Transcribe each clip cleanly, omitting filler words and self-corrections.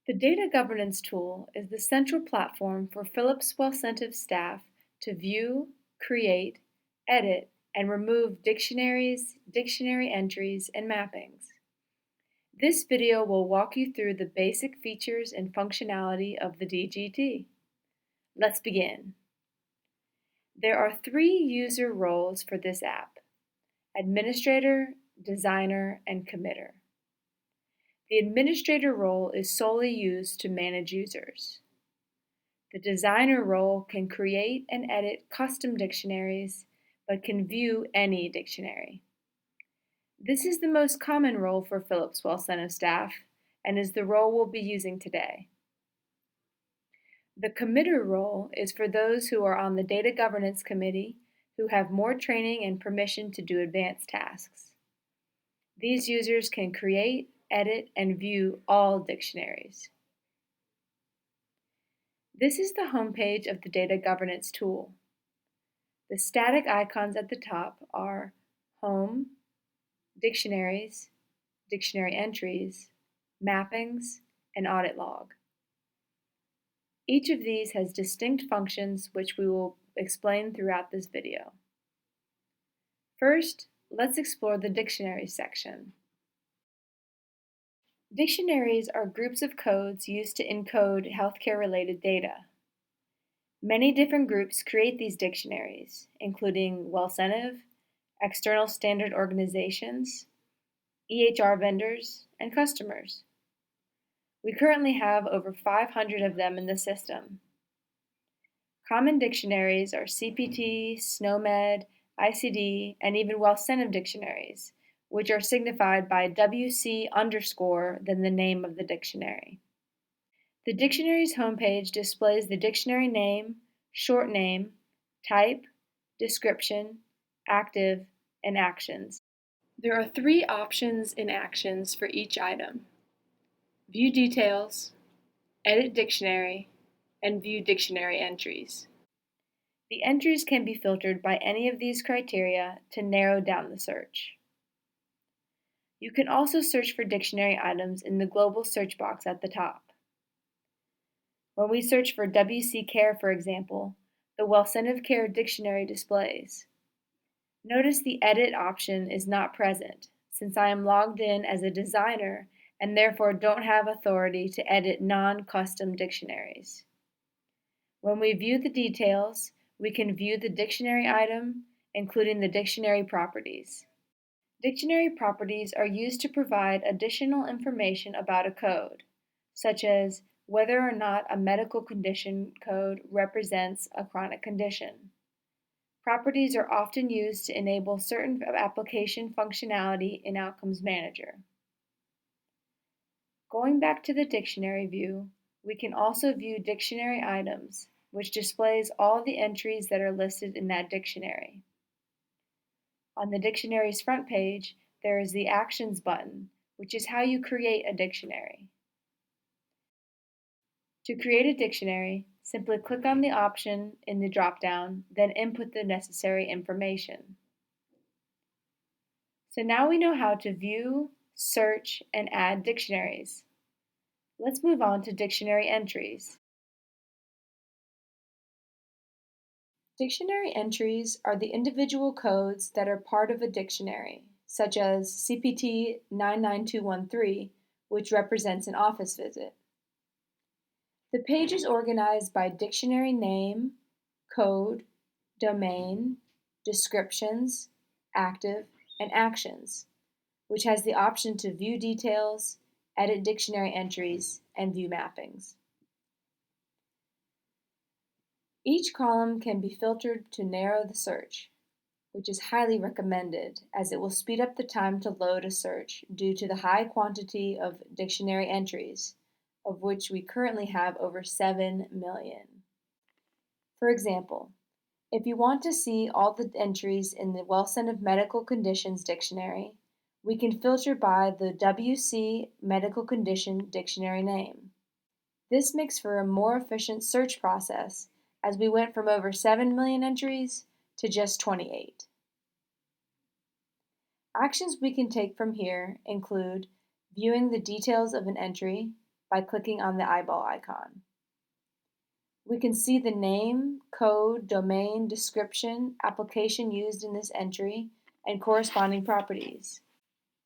The Data Governance tool is the central platform for Philips Wellcentive staff to view, create, edit, and remove dictionaries, dictionary entries, and mappings. This video will walk you through the basic features and functionality of the DGT. Let's begin. There are 3 user roles for this app: administrator, designer, and committer. The administrator role is solely used to manage users. The designer role can create and edit custom dictionaries, but can view any dictionary. This is the most common role for Philips Wellcentive staff and is the role we'll be using today. The committer role is for those who are on the Data Governance Committee who have more training and permission to do advanced tasks. These users can create, edit, and view all dictionaries. This is the homepage of the Data Governance tool. The static icons at the top are Home, Dictionaries, Dictionary Entries, Mappings, and Audit Log. Each of these has distinct functions which we will explain throughout this video. First, let's explore the Dictionaries section. Dictionaries are groups of codes used to encode healthcare-related data. Many different groups create these dictionaries, including Wellcentive, external standard organizations, EHR vendors, and customers. We currently have over 500 of them in the system. Common dictionaries are CPT, SNOMED, ICD, and even Wellcentive dictionaries, which are signified by WC_ then the name of the dictionary. The dictionary's homepage displays the dictionary name, short name, type, description, active, and actions. There are 3 options in actions for each item: View Details, Edit Dictionary, and View Dictionary Entries. The entries can be filtered by any of these criteria to narrow down the search. You can also search for dictionary items in the global search box at the top. When we search for WC Care, for example, the Wellcentive Care dictionary displays. Notice the Edit option is not present, since I am logged in as a designer and therefore don't have authority to edit non-custom dictionaries. When we view the details, we can view the dictionary item, including the dictionary properties. Dictionary properties are used to provide additional information about a code, such as whether or not a medical condition code represents a chronic condition. Properties are often used to enable certain application functionality in Outcomes Manager. Going back to the dictionary view, we can also view dictionary items, which displays all the entries that are listed in that dictionary. On the dictionary's front page, there is the Actions button, which is how you create a dictionary. To create a dictionary, simply click on the option in the drop-down, then input the necessary information. So now we know how to view, search, and add dictionaries. Let's move on to dictionary entries. Dictionary entries are the individual codes that are part of a dictionary, such as CPT 99213, which represents an office visit. The page is organized by dictionary name, code, domain, descriptions, active, and actions, which has the option to view details, edit dictionary entries, and view mappings. Each column can be filtered to narrow the search, which is highly recommended as it will speed up the time to load a search due to the high quantity of dictionary entries, of which we currently have over 7 million. For example, if you want to see all the entries in the Wellcentive Medical Conditions Dictionary, we can filter by the WC Medical Condition Dictionary name. This makes for a more efficient search process as we went from over 7 million entries to just 28. Actions we can take from here include viewing the details of an entry, by clicking on the eyeball icon. We can see the name, code, domain, description, application used in this entry, and corresponding properties.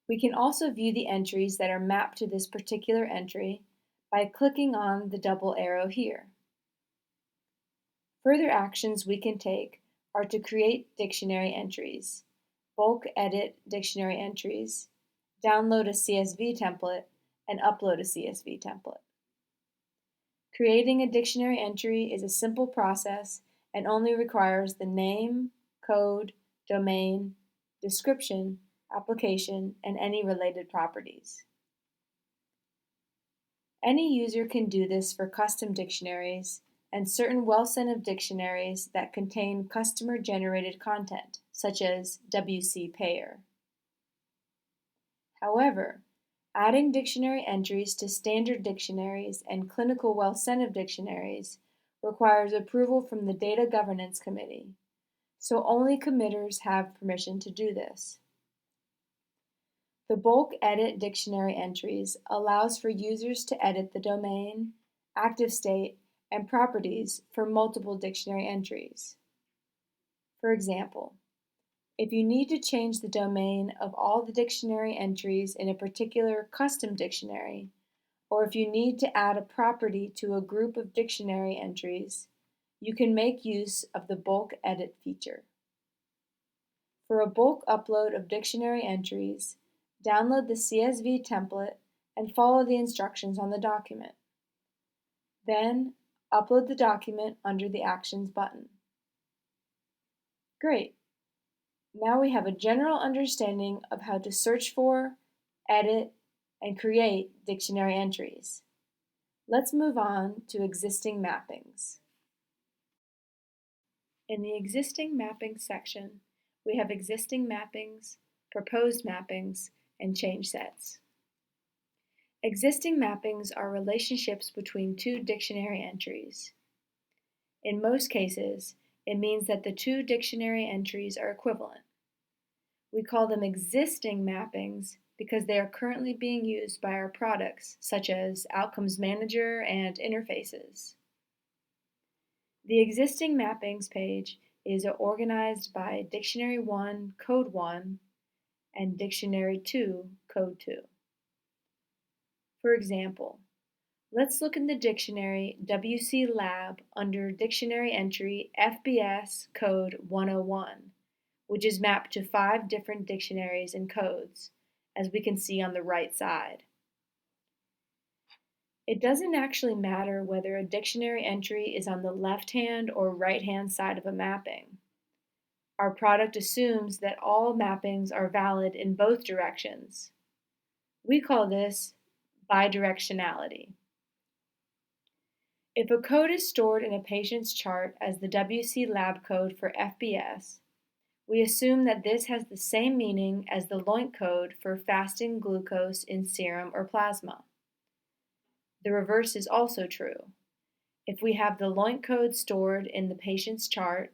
We can also view the entries that are mapped to this particular entry by clicking on the double arrow here. Further actions we can take are to create dictionary entries, bulk edit dictionary entries, download a CSV template, and upload a CSV template. Creating a dictionary entry is a simple process and only requires the name, code, domain, description, application, and any related properties. Any user can do this for custom dictionaries and certain well-sensitive dictionaries that contain customer-generated content, such as WC Payer. However, adding dictionary entries to standard dictionaries and clinical well-sensitive dictionaries requires approval from the Data Governance Committee, so only committers have permission to do this. The bulk edit dictionary entries allows for users to edit the domain, active state, and properties for multiple dictionary entries. For example, if you need to change the domain of all the dictionary entries in a particular custom dictionary, or if you need to add a property to a group of dictionary entries, you can make use of the bulk edit feature. For a bulk upload of dictionary entries, download the CSV template and follow the instructions on the document. Then, upload the document under the Actions button. Great! Now we have a general understanding of how to search for, edit, and create dictionary entries. Let's move on to existing mappings. In the Existing Mappings section, we have existing mappings, proposed mappings, and change sets. Existing mappings are relationships between two dictionary entries. In most cases, it means that the two dictionary entries are equivalent. We call them existing mappings because they are currently being used by our products, such as Outcomes Manager and interfaces. The Existing Mappings page is organized by Dictionary 1, Code 1, and Dictionary 2, Code 2. For example, let's look in the dictionary WC Lab under dictionary entry FBS Code 101, which is mapped to 5 different dictionaries and codes, as we can see on the right side. It doesn't actually matter whether a dictionary entry is on the left-hand or right-hand side of a mapping. Our product assumes that all mappings are valid in both directions. We call this bidirectionality. If a code is stored in a patient's chart as the WC lab code for FBS, we assume that this has the same meaning as the LOINC code for fasting glucose in serum or plasma. The reverse is also true. If we have the LOINC code stored in the patient's chart,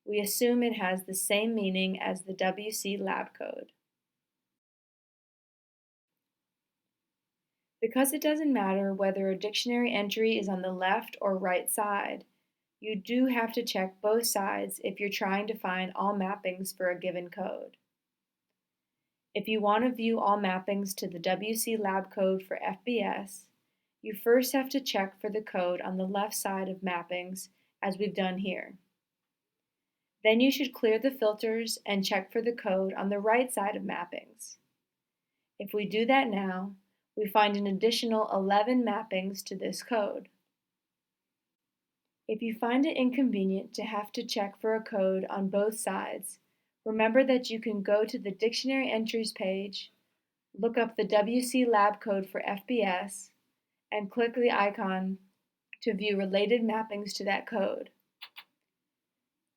we assume it has the same meaning as the WC lab code. Because it doesn't matter whether a dictionary entry is on the left or right side, you do have to check both sides if you're trying to find all mappings for a given code. If you want to view all mappings to the WC lab code for FBS, you first have to check for the code on the left side of mappings, as we've done here. Then you should clear the filters and check for the code on the right side of mappings. If we do that now, we find an additional 11 mappings to this code. If you find it inconvenient to have to check for a code on both sides, remember that you can go to the Dictionary Entries page, look up the WC lab code for FBS, and click the icon to view related mappings to that code.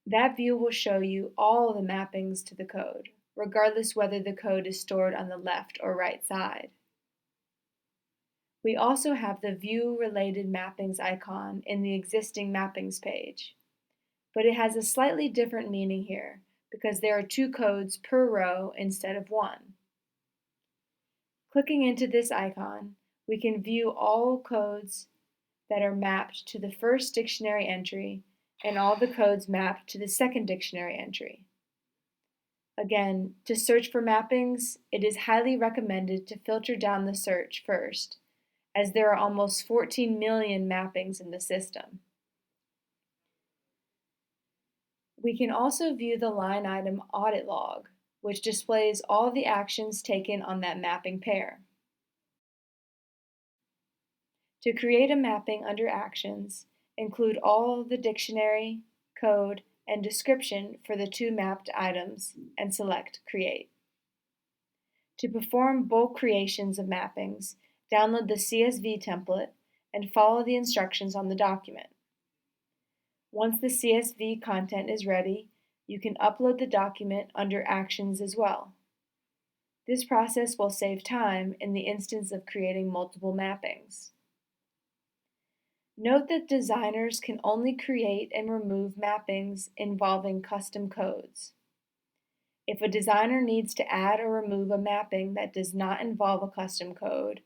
That view will show you all the mappings to the code, regardless whether the code is stored on the left or right side. We also have the View Related Mappings icon in the Existing Mappings page, but it has a slightly different meaning here because there are 2 codes per row instead of 1. Clicking into this icon, We can view all codes that are mapped to the first dictionary entry and all the codes mapped to the second dictionary entry. Again, to search for mappings, it is highly recommended to filter down the search first, as there are almost 14 million mappings in the system. We can also view the line item audit log, which displays all the actions taken on that mapping pair. To create a mapping under Actions, include all the dictionary, code, and description for the two mapped items and select Create. To perform bulk creations of mappings, download the CSV template and follow the instructions on the document. Once the CSV content is ready, you can upload the document under Actions as well. This process will save time in the instance of creating multiple mappings. Note that designers can only create and remove mappings involving custom codes. If a designer needs to add or remove a mapping that does not involve a custom code,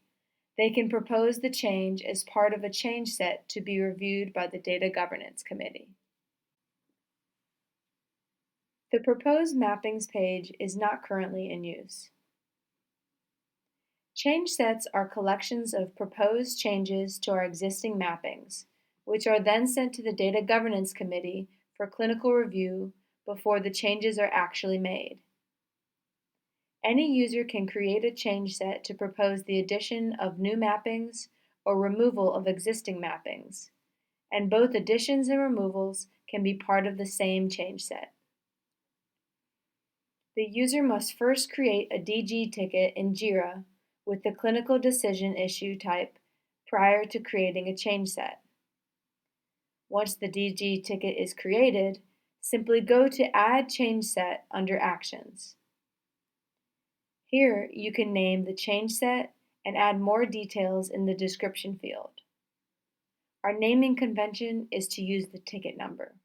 they can propose the change as part of a change set to be reviewed by the Data Governance Committee. The Proposed Mappings page is not currently in use. Change sets are collections of proposed changes to our existing mappings, which are then sent to the Data Governance Committee for clinical review before the changes are actually made. Any user can create a change set to propose the addition of new mappings or removal of existing mappings, and both additions and removals can be part of the same change set. The user must first create a DG ticket in JIRA with the clinical decision issue type prior to creating a change set. Once the DG ticket is created, simply go to Add Change Set under Actions. Here you can name the change set and add more details in the description field. Our naming convention is to use the ticket number.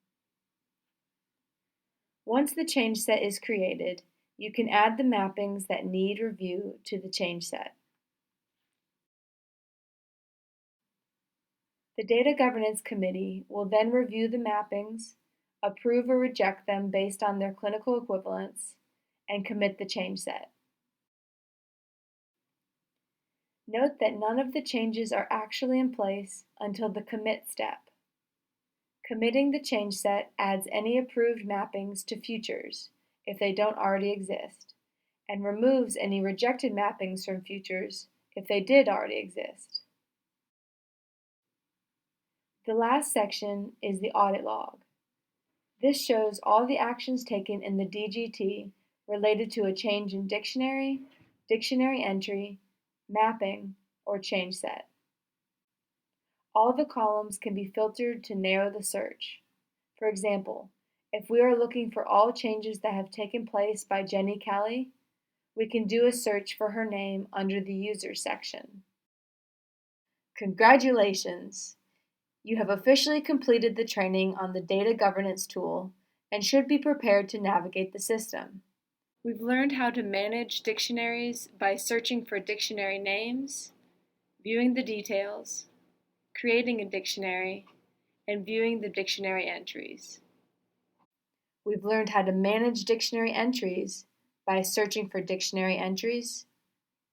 Once the change set is created, you can add the mappings that need review to the change set. The Data Governance Committee will then review the mappings, approve or reject them based on their clinical equivalence, and commit the change set. Note that none of the changes are actually in place until the commit step. Committing the change set adds any approved mappings to futures if they don't already exist, and removes any rejected mappings from futures if they did already exist. The last section is the audit log. This shows all the actions taken in the DGT related to a change in dictionary, dictionary entry, mapping, or change set. All the columns can be filtered to narrow the search. For example, if we are looking for all changes that have taken place by Jenny Kelly, we can do a search for her name under the Users section. Congratulations! You have officially completed the training on the Data Governance tool and should be prepared to navigate the system. We've learned how to manage dictionaries by searching for dictionary names, viewing the details, creating a dictionary, and viewing the dictionary entries. We've learned how to manage dictionary entries by searching for dictionary entries,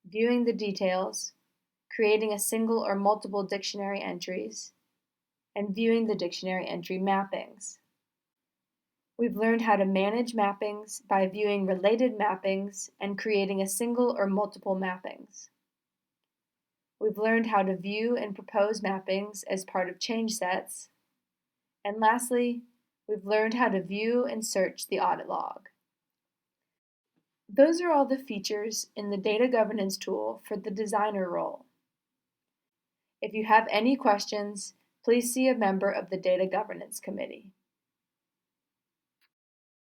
viewing the details, creating a single or multiple dictionary entries, and viewing the dictionary entry mappings. We've learned how to manage mappings by viewing related mappings and creating a single or multiple mappings. We've learned how to view and propose mappings as part of change sets. And lastly, we've learned how to view and search the audit log. Those are all the features in the Data Governance tool for the designer role. If you have any questions, please see a member of the Data Governance Committee.